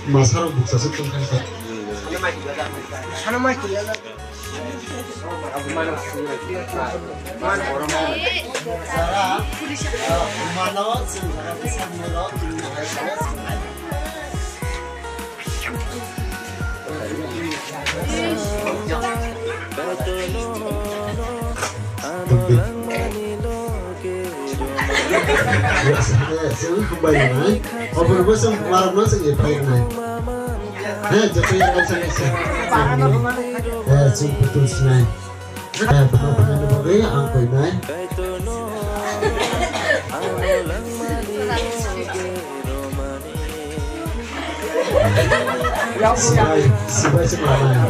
masalah buksa setung kan kan. Sini kembali naik. Over bosan kemarin masuk ya paling naik. Jadi yang saya betul naik. Benar-benar boleh angkoi naik. Sibai sebenarnya.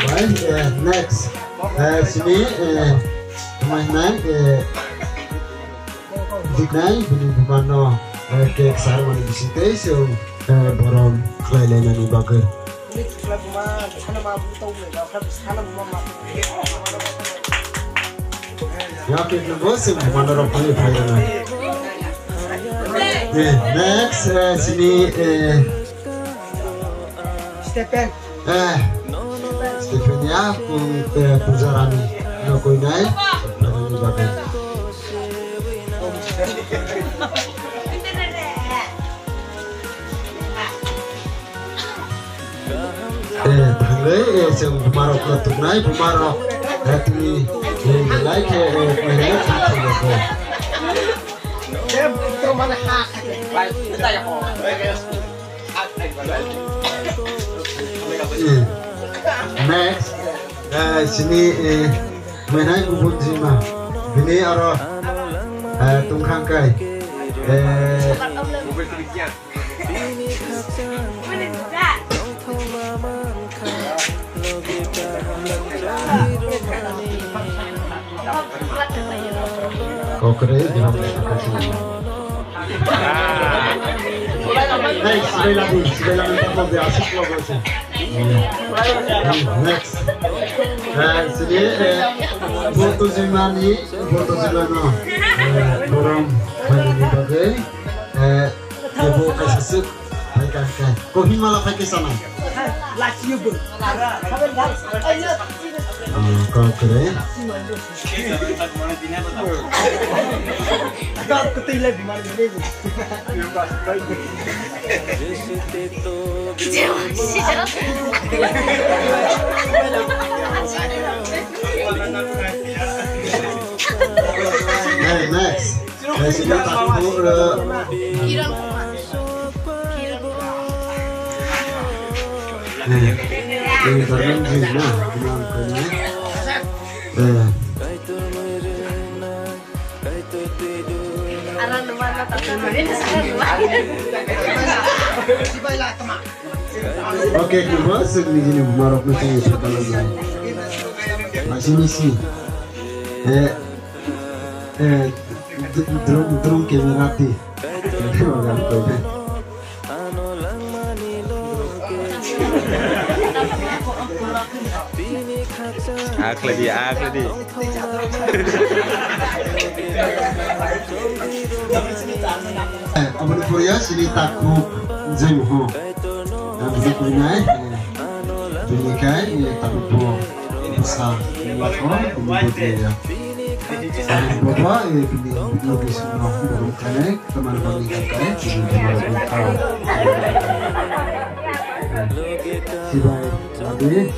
Baik, next. Sini mainan dignai bini bumano ke sarwan di situ so borom kelainan di bagai. Ya kita bos bumano ramai kelainan. Next sini Stephen ya pujarani nokoi nai ini bagai. Banggai yang bumarok letuk nai bumarok hati nilai ke mengenai kacau. Next, sini mengenai bubut zima, ini arah tungkang kai, kau keren jangan kasih. Sudah lagi tak boleh asik logo sih. Next, sini foto zimani, foto zimano, orang banyak dipakai, ibu kasih pakai kan. Kau malah pakai sana. Kau keren. Next, sudah tahu ini karena zina, Oke, kita segini marok nanti sekalanya. Masih misi. Drum kemerati. Akli. Abang Korea sini takut jemho. Abang Korea ini kan takut buah besar. Kemudian bapak ini lebih senang bermain teman-teman kakak si baik tadi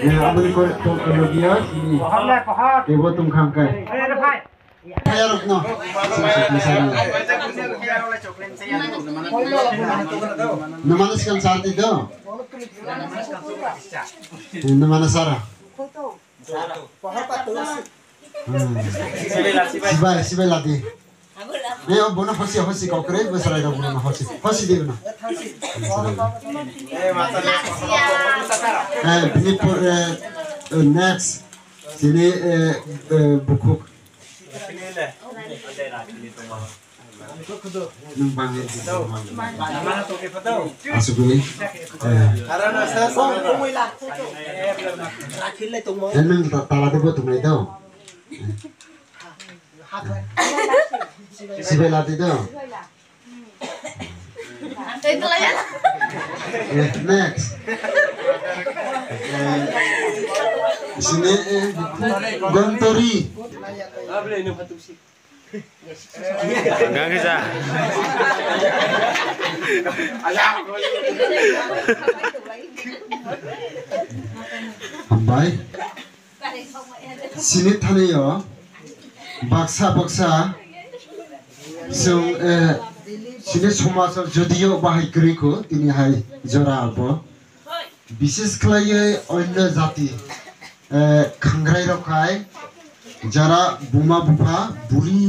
ya abang Korea ini ibu tungkang kai Hayarok no. Namaniskan saat itu. Namana Sarah. Sibay lagi. Nih bono hosi kau keren besar ada bono hosi dia bono. Next sini buku. Numpang itu. Masuk dulu. Emang tak tahu buat tunggu itu. Sibelati itu. Next. Sini Gontori. Enggak bisa. Ambai. Sini Taniyo. Baksa. Sini Somasar Jodiyo Bahai Kriko. Tini hai Jora Alpo. বিশেষ করে অন্য জাতি খাংগ্রাই রকায় যারা বোমা বুফা বুড়ি